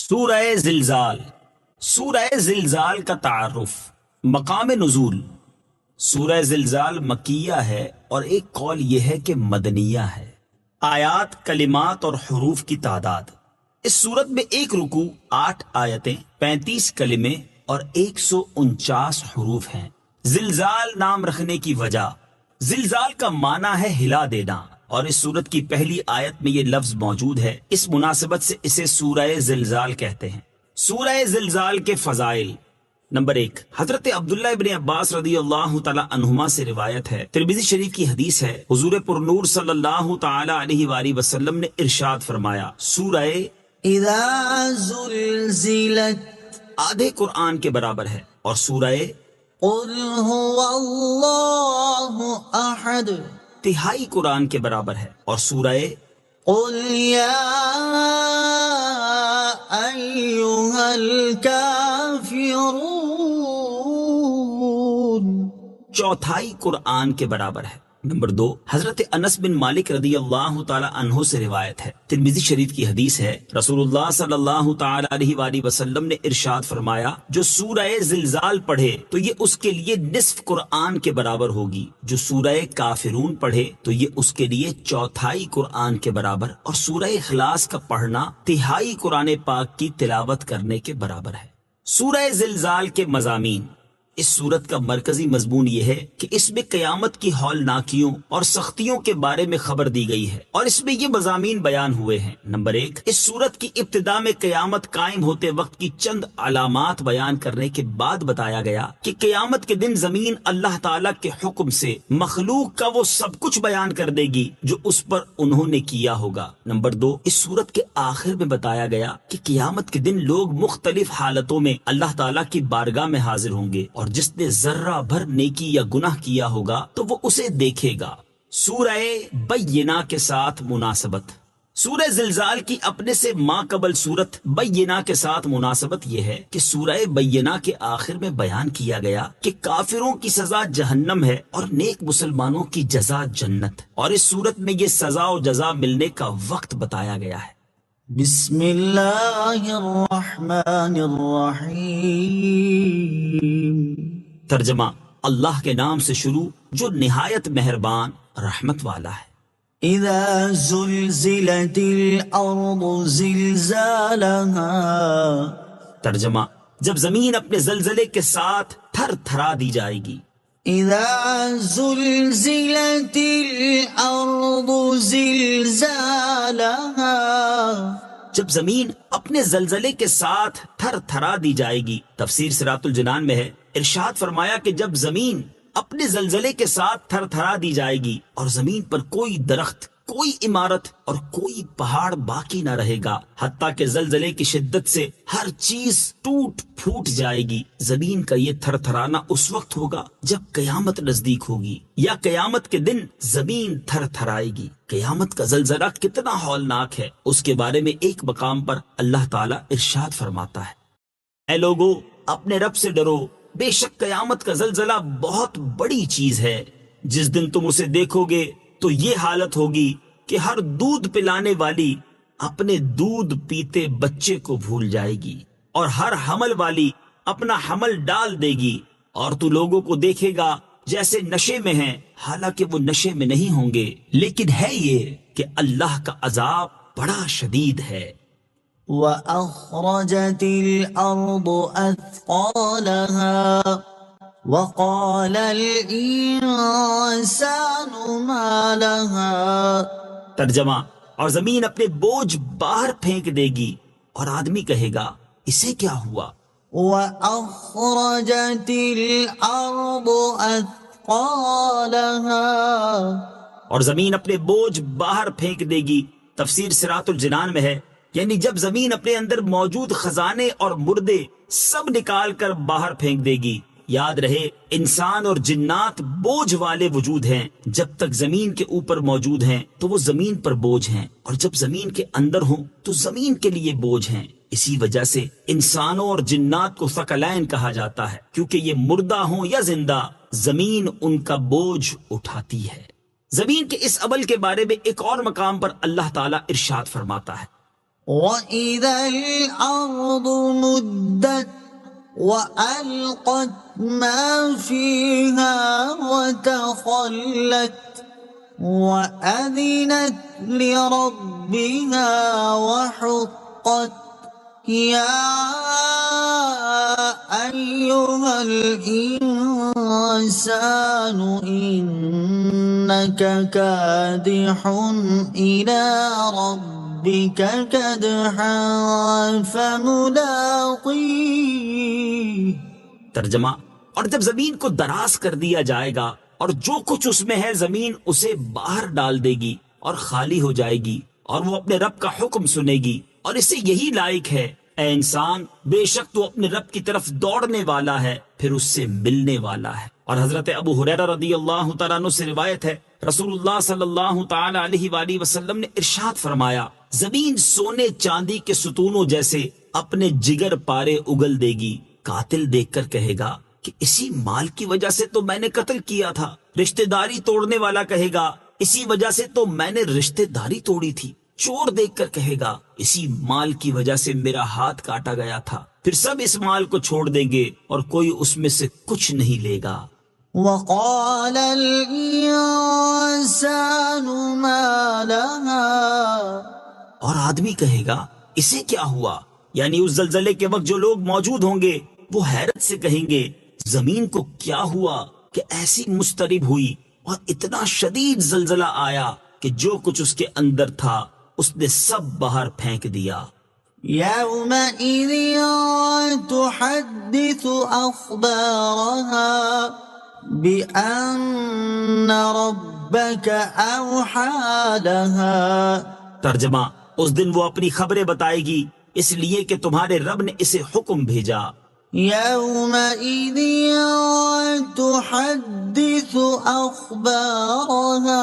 سورہ زلزال۔ سورہ زلزال کا تعارف۔ مقام نزول۔ سورہ زلزال مکیہ ہے اور ایک قول یہ ہے کہ مدنیہ ہے۔ آیات، کلمات اور حروف کی تعداد۔ اس سورت میں ایک رکوع، 8 آیتیں، 35 کلمے اور 149 حروف ہیں۔ زلزال نام رکھنے کی وجہ، زلزال کا معنی ہے ہلا دینا، اور اس سورت کی پہلی آیت میں یہ لفظ موجود ہے۔ اس مناسبت سے اسے سورہ زلزال کہتے ہیں۔ سورہ زلزال کے فضائل۔ نمبر 1، حضرت عبداللہ ابن عباس رضی اللہ تعالی عنہما سے روایت ہے، ترمذی شریف کی حدیث ہے، حضور پرنور صلی اللہ تعالی علیہ وآلہ وسلم نے ارشاد فرمایا، سورہ اذا زلزلت آدھے قرآن کے برابر ہے، اور سورہ قل هو اللہ احد تہائی قرآن کے برابر ہے، اور سورہ قل یا ایہا الکافرون چوتھائی قرآن کے برابر ہے۔ نمبر 2، حضرت انس بن مالک رضی اللہ تعالی عنہ سے روایت ہے، ترمذی شریف کی حدیث ہے، رسول اللہ صلی اللہ تعالی علیہ وآلہ وسلم نے ارشاد فرمایا، جو سورہ زلزال پڑھے تو یہ اس کے لیے نصف قرآن کے برابر ہوگی، جو سورہ کافرون پڑھے تو یہ اس کے لیے چوتھائی قرآن کے برابر، اور سورہ اخلاص کا پڑھنا تہائی قرآن پاک کی تلاوت کرنے کے برابر ہے۔ سورہ زلزال کے مضامین۔ اس سورت کا مرکزی مضمون یہ ہے کہ اس میں قیامت کی ہولناکیوں اور سختیوں کے بارے میں خبر دی گئی ہے، اور اس میں یہ مضامین بیان ہوئے ہیں۔ نمبر 1، اس سورت کی ابتدا میں قیامت قائم ہوتے وقت کی چند علامات بیان کرنے کے بعد بتایا گیا کہ قیامت کے دن زمین اللہ تعالیٰ کے حکم سے مخلوق کا وہ سب کچھ بیان کر دے گی جو اس پر انہوں نے کیا ہوگا۔ نمبر 2، اس سورت کے آخر میں بتایا گیا کہ قیامت کے دن لوگ مختلف حالتوں میں اللہ تعالیٰ کی بارگاہ میں حاضر ہوں گے، اور جس نے ذرہ بھر نیکی یا گناہ کیا ہوگا تو وہ اسے دیکھے گا۔ سورہ بینہ کے ساتھ مناسبت۔ سورہ زلزال کی اپنے سے ماقبل سورت بینہ کے ساتھ مناسبت یہ ہے کہ سورہ بینہ کے آخر میں بیان کیا گیا کہ کافروں کی سزا جہنم ہے اور نیک مسلمانوں کی جزا جنت، اور اس سورت میں یہ سزا و جزا ملنے کا وقت بتایا گیا ہے۔ بسم اللہ الرحمن الرحیم۔ ترجمہ، اللہ کے نام سے شروع جو نہایت مہربان رحمت والا ہے۔ اذا زلزلت الارض زلزالها۔ ترجمہ، جب زمین اپنے زلزلے کے ساتھ تھر تھرا دی جائے گی۔ اذا زلزلت الارض زلزالها۔ جب زمین اپنے زلزلے کے ساتھ تھر تھرا دی جائے گی۔ تفسیر صراط الجنان میں ہے، ارشاد فرمایا کہ جب زمین اپنے زلزلے کے ساتھ تھر تھرا دی جائے گی اور زمین پر کوئی درخت، کوئی عمارت اور کوئی پہاڑ باقی نہ رہے گا، حتیٰ کہ زلزلے کی شدت سے ہر چیز ٹوٹ پھوٹ جائے گی۔ زمین کا یہ تھر تھرانا اس وقت ہوگا جب قیامت نزدیک ہوگی، یا قیامت کے دن زمین تھر تھرائے گی۔ قیامت کا زلزلہ کتنا ہولناک ہے، اس کے بارے میں ایک مقام پر اللہ تعالیٰ ارشاد فرماتا ہے، اے لوگو اپنے رب سے ڈرو، بے شک قیامت کا زلزلہ بہت بڑی چیز ہے۔ جس دن تم اسے دیکھو گے تو یہ حالت ہوگی کہ ہر دودھ پلانے والی اپنے دودھ پیتے بچے کو بھول جائے گی، اور ہر حمل والی اپنا حمل ڈال دے گی، اور تو لوگوں کو دیکھے گا جیسے نشے میں ہیں، حالانکہ وہ نشے میں نہیں ہوں گے، لیکن ہے یہ کہ اللہ کا عذاب بڑا شدید ہے۔ وَأَخْرَجَتِ الْأَرْضُ أَثْقَالَهَا وَقَالَ الْإِنسَانُ مَا لَهَا۔ ترجمہ، اور زمین اپنے بوجھ باہر پھینک دے گی اور آدمی کہے گا اسے کیا ہوا۔ وَأَخْرَجَتِ الْأَرْضُ أَثْقَالَهَا۔ اور زمین اپنے بوجھ باہر پھینک دے گی۔ تفسیر صراط الجنان میں ہے، یعنی جب زمین اپنے اندر موجود خزانے اور مردے سب نکال کر باہر پھینک دے گی۔ یاد رہے، انسان اور جنات بوجھ والے وجود ہیں۔ جب تک زمین کے اوپر موجود ہیں تو وہ زمین پر بوجھ ہیں، اور جب زمین کے اندر ہوں تو زمین کے لیے بوجھ ہیں۔ اسی وجہ سے انسانوں اور جنات کو ثقلین کہا جاتا ہے، کیونکہ یہ مردہ ہوں یا زندہ، زمین ان کا بوجھ اٹھاتی ہے۔ زمین کے اس عمل کے بارے میں ایک اور مقام پر اللہ تعالیٰ ارشاد فرماتا ہے، وَإِذَا الْأَرْضُ مُدَّتْ وَأَلْقَتْ مَا فِيهَا وَتَخَلَّتْ وَأَذِنَتْ لِرَبِّهَا وَحُقَّتْ يَا أَيُّهَا الْإِنسَانُ إِنَّكَ كَادِحٌ إِلَى رَبِّكَ كَدْحًا فَمُلَاقِيهِ۔ ترجمہ، اور جب زمین کو دراز کر دیا جائے گا اور جو کچھ اس میں ہے زمین اسے باہر ڈال دے گی اور خالی ہو جائے گی، اور وہ اپنے رب کا حکم سنے گی اور اسے یہی لائق ہے۔ اے انسان، بے شک تو اپنے رب کی طرف دوڑنے والا ہے، پھر اس سے ملنے والا ہے۔ اور حضرت ابو ہریرہ رضی اللہ تعالیٰ عنہ سے روایت ہے، رسول اللہ صلی اللہ تعالیٰ علیہ وآلہ وسلم نے ارشاد فرمایا، زمین سونے چاندی کے ستونوں جیسے اپنے جگر پارے اگل دے گی۔ قاتل دیکھ کر کہے گا کہ اسی مال کی وجہ سے تو میں نے قتل کیا تھا۔ رشتہ داری توڑنے والا کہے گا اسی وجہ سے تو میں نے رشتہ داری توڑی تھی۔ چور دیکھ کر کہے گا اسی مال کی وجہ سے میرا ہاتھ کاٹا گیا تھا۔ پھر سب اس مال کو چھوڑ دیں گے اور کوئی اس میں سے کچھ نہیں لے گا۔ وَقَالَ الْإِنسَانُ مَا لَهَا، اور آدمی کہے گا اسے کیا ہوا؟ یعنی اس زلزلے کے وقت جو لوگ موجود ہوں گے وہ حیرت سے کہیں گے زمین کو کیا ہوا کہ ایسی مضطرب ہوئی اور اتنا شدید زلزلہ آیا کہ جو کچھ اس کے اندر تھا اس نے سب باہر پھینک دیا۔ يَوْمَئِذٍ تُحَدِّثُ أَخْبَارَهَا بِأَنَّ رَبَّكَ أَوْحَى لَهَا۔ ترجمہ، اس دن وہ اپنی خبریں بتائے گی اس لیے کہ تمہارے رب نے اسے حکم بھیجا۔ يَوْمَئِذٍ تُحَدِّثُ أَخْبَارَهَا،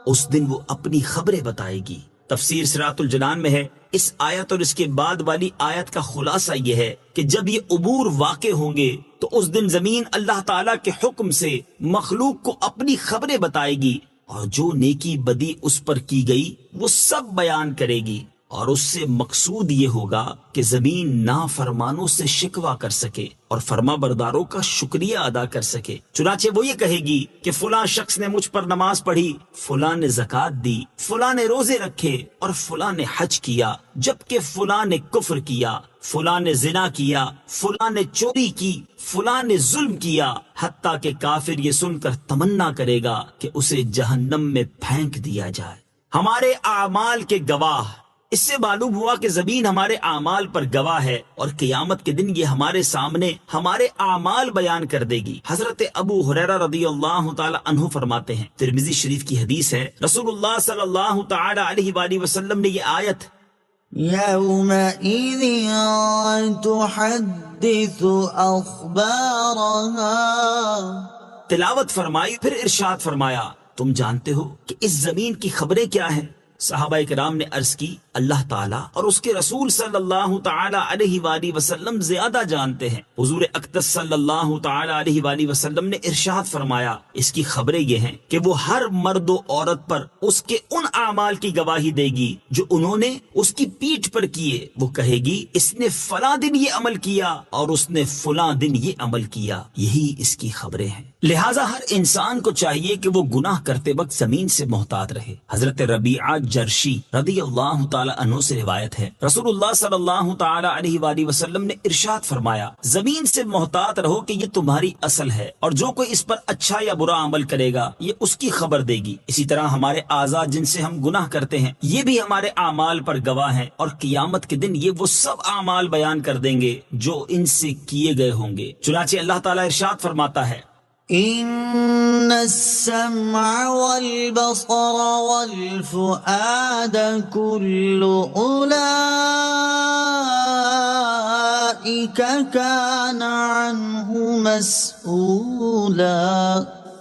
اس دن وہ اپنی خبریں بتائے گی۔ تفسیر صراط الجنان میں ہے، اس آیت اور اس کے بعد والی آیت کا خلاصہ یہ ہے کہ جب یہ امور واقع ہوں گے تو اس دن زمین اللہ تعالیٰ کے حکم سے مخلوق کو اپنی خبریں بتائے گی، اور جو نیکی بدی اس پر کی گئی وہ سب بیان کرے گی، اور اس سے مقصود یہ ہوگا کہ زمین نافرمانوں سے شکوہ کر سکے اور فرما برداروں کا شکریہ ادا کر سکے۔ چنانچہ وہ یہ کہے گی کہ فلاں شخص نے مجھ پر نماز پڑھی، فلاں نے زکوٰۃ دی، فلاں نے روزے رکھے اور فلاں نے حج کیا، جبکہ فلاں نے کفر کیا، فلاں نے زنا کیا، فلاں نے چوری کی، فلاں نے ظلم کیا، حتیٰ کہ کافر یہ سن کر تمنا کرے گا کہ اسے جہنم میں پھینک دیا جائے۔ ہمارے اعمال کے گواہ، اس سے معلوم ہوا کہ زمین ہمارے اعمال پر گواہ ہے، اور قیامت کے دن یہ ہمارے سامنے ہمارے اعمال بیان کر دے گی۔ حضرت ابو ہریرہ رضی اللہ تعالی عنہ فرماتے ہیں، ترمذی شریف کی حدیث ہے، رسول اللہ صلی اللہ تعالی علیہ وآلہ وسلم نے یہ آیت يَوْمَئِذٍ تُحَدِّثُ أَخْبَارَهَا تلاوت فرمائی، پھر ارشاد فرمایا، تم جانتے ہو کہ اس زمین کی خبریں کیا ہیں؟ صحابہ کرام نے عرض کی، اللہ تعالیٰ اور اس کے رسول صلی اللہ تعالی علیہ وآلہ وسلم زیادہ جانتے ہیں۔ حضور اقدس صلی اللہ تعالی علیہ وآلہ وسلم نے ارشاد فرمایا، اس کی خبریں یہ ہیں کہ وہ ہر مرد و عورت پر اس کے ان اعمال کی گواہی دے گی جو انہوں نے اس کی پیٹھ پر کیے۔ وہ کہے گی اس نے فلاں دن یہ عمل کیا اور اس نے فلاں دن یہ عمل کیا، یہی اس کی خبریں ہیں۔ لہٰذا ہر انسان کو چاہیے کہ وہ گناہ کرتے وقت زمین سے محتاط رہے۔ حضرت ربیعہ جرشی رضی اللہ تعالی عنہ سے روایت ہے، رسول اللہ صلی اللہ تعالی علیہ وآلہ وسلم نے ارشاد فرمایا، زمین سے محتاط رہو کہ یہ تمہاری اصل ہے، اور جو کوئی اس پر اچھا یا برا عمل کرے گا یہ اس کی خبر دے گی۔ اسی طرح ہمارے اعضاء جن سے ہم گناہ کرتے ہیں یہ بھی ہمارے اعمال پر گواہ ہیں، اور قیامت کے دن یہ وہ سب اعمال بیان کر دیں گے جو ان سے کیے گئے ہوں گے۔ چنانچہ اللہ تعالیٰ ارشاد فرماتا ہے، إن السمع والبصر والفؤاد كل أولئك كان عنه مسؤولا۔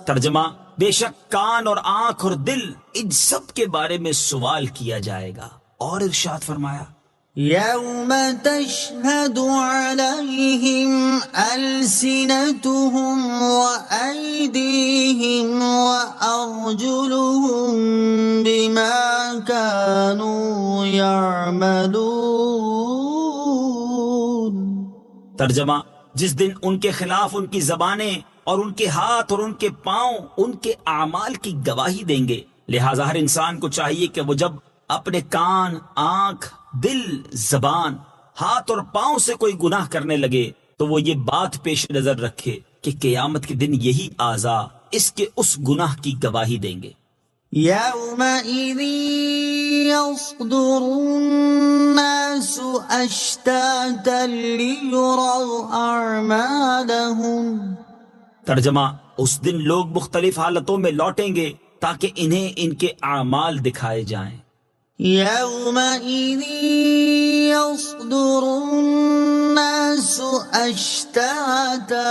ترجمہ، بے شک کان اور آنکھ اور دل ان سب کے بارے میں سوال کیا جائے گا۔ اور ارشاد فرمایا، يوم تشهد عليهم ألسنتهم وأيديهم وأرجلهم بما كانوا يعملون. ترجمہ: جس دن ان کے خلاف ان کی زبانیں اور ان کے ہاتھ اور ان کے پاؤں ان کے اعمال کی گواہی دیں گے، لہٰذا ہر انسان کو چاہیے کہ وہ جب اپنے کان، آنکھ، دل، زبان، ہاتھ اور پاؤں سے کوئی گناہ کرنے لگے تو وہ یہ بات پیش نظر رکھے کہ قیامت کے دن یہی اعضاء اس کے اس گناہ کی گواہی دیں گے۔ يومئذ يصدر الناس أشتاتا ليروا أعمالهم. ترجمہ: اس دن لوگ مختلف حالتوں میں لوٹیں گے تاکہ انہیں ان کے اعمال دکھائے جائیں۔ يومئذ يصدر الناس أشتاتا.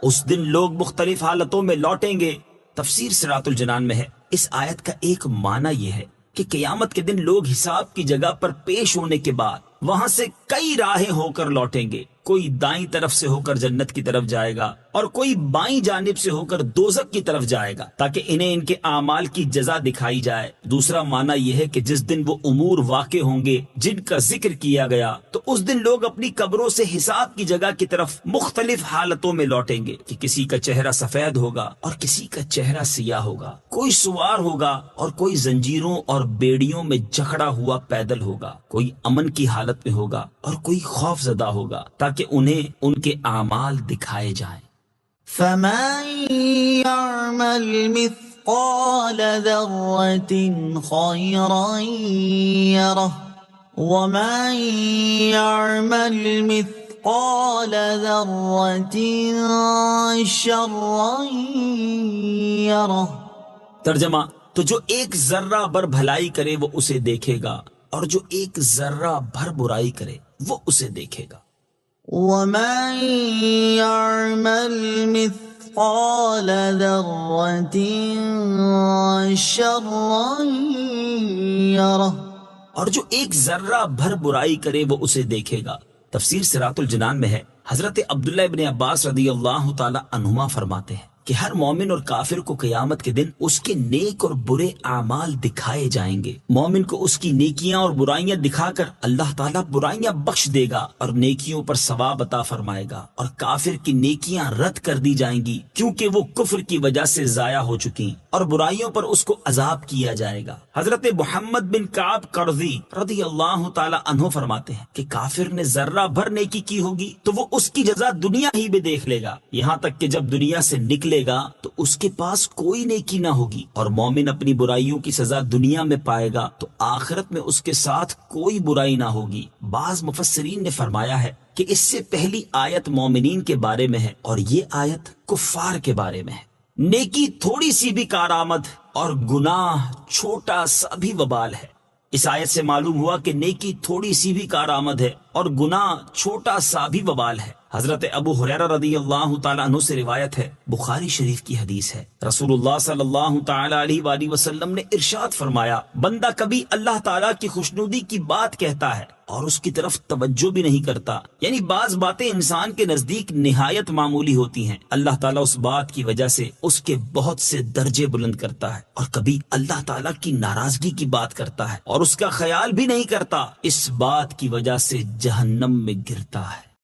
اس دن لوگ مختلف حالتوں میں لوٹیں گے۔ تفسیر صراط الجنان میں ہے، اس آیت کا ایک معنی یہ ہے کہ قیامت کے دن لوگ حساب کی جگہ پر پیش ہونے کے بعد وہاں سے کئی راہیں ہو کر لوٹیں گے۔ کوئی دائیں طرف سے ہو کر جنت کی طرف جائے گا اور کوئی بائیں جانب سے ہو کر دوزخ کی طرف جائے گا تاکہ انہیں ان کے اعمال کی جزا دکھائی جائے۔ دوسرا معنی یہ ہے کہ جس دن وہ امور واقع ہوں گے جن کا ذکر کیا گیا تو اس دن لوگ اپنی قبروں سے حساب کی جگہ کی طرف مختلف حالتوں میں لوٹیں گے کہ کسی کا چہرہ سفید ہوگا اور کسی کا چہرہ سیاہ ہوگا، کوئی سوار ہوگا اور کوئی زنجیروں اور بیڑیوں میں جکڑا ہوا پیدل ہوگا، کوئی امن کی حالت میں ہوگا اور کوئی خوف زدہ ہوگا تاکہ انہیں ان کے اعمال دکھائے جائیں۔ فمن يعمل مثقال ذرة خيرا يره ومن يعمل مثقال ذرة شرا يره. ترجمہ: تو جو ایک ذرہ بھر بھلائی کرے وہ اسے دیکھے گا اور جو ایک ذرہ بھر برائی کرے وہ اسے دیکھے گا۔ ومن يعمل مثقال ذرة شرا يره. اور جو ایک ذرہ بھر برائی کرے وہ اسے دیکھے گا۔ تفسیر صراط الجنان میں ہے، حضرت عبداللہ ابن عباس رضی اللہ تعالی عنہما فرماتے ہیں کہ ہر مومن اور کافر کو قیامت کے دن اس کے نیک اور برے اعمال دکھائے جائیں گے۔ مومن کو اس کی نیکیاں اور برائیاں دکھا کر اللہ تعالیٰ برائیاں بخش دے گا اور نیکیوں پر ثواب عطا فرمائے گا، اور کافر کی نیکیاں رد کر دی جائیں گی کیونکہ وہ کفر کی وجہ سے ضائع ہو چکی، اور برائیوں پر اس کو عذاب کیا جائے گا۔ حضرت محمد بن کعب قرظی رضی اللہ تعالی عنہ فرماتے ہیں کہ کافر نے ذرہ بھر نیکی کی ہوگی تو وہ اس کی جزا دنیا ہی میں دیکھ لے گا، یہاں تک کہ جب دنیا سے نکلے گا تو اس کے پاس کوئی نیکی نہ ہوگی، اور مومن اپنی برائیوں کی سزا دنیا میں پائے گا تو آخرت میں اس کے ساتھ کوئی برائی نہ ہوگی۔ بعض مفسرین نے فرمایا ہے کہ اس سے پہلی آیت مومنین کے بارے میں ہے اور یہ آیت کفار کے بارے میں ہے۔ نیکی تھوڑی سی بھی کارآمد اور گناہ چھوٹا سا بھی وبال ہے۔ اس آیت سے معلوم ہوا کہ نیکی تھوڑی سی بھی کارآمد ہے اور گناہ چھوٹا سا بھی وبال ہے۔ حضرت ابو ہریرہ رضی اللہ تعالیٰ عنہ سے روایت ہے، بخاری شریف کی حدیث ہے، رسول اللہ صلی اللہ تعالیٰ علیہ وآلہ وسلم نے ارشاد فرمایا، بندہ کبھی اللہ تعالیٰ کی خوشنودی کی بات کہتا ہے اور اس کی طرف توجہ بھی نہیں کرتا، یعنی بعض باتیں انسان کے نزدیک نہایت معمولی ہوتی ہیں، اللہ تعالیٰ اس بات کی وجہ سے اس کے بہت سے درجے بلند کرتا ہے، اور کبھی اللہ تعالیٰ کی ناراضگی کی بات کرتا ہے اور اس کا خیال بھی نہیں کرتا، اس بات کی وجہ سے جہنم میں گرتا ہے۔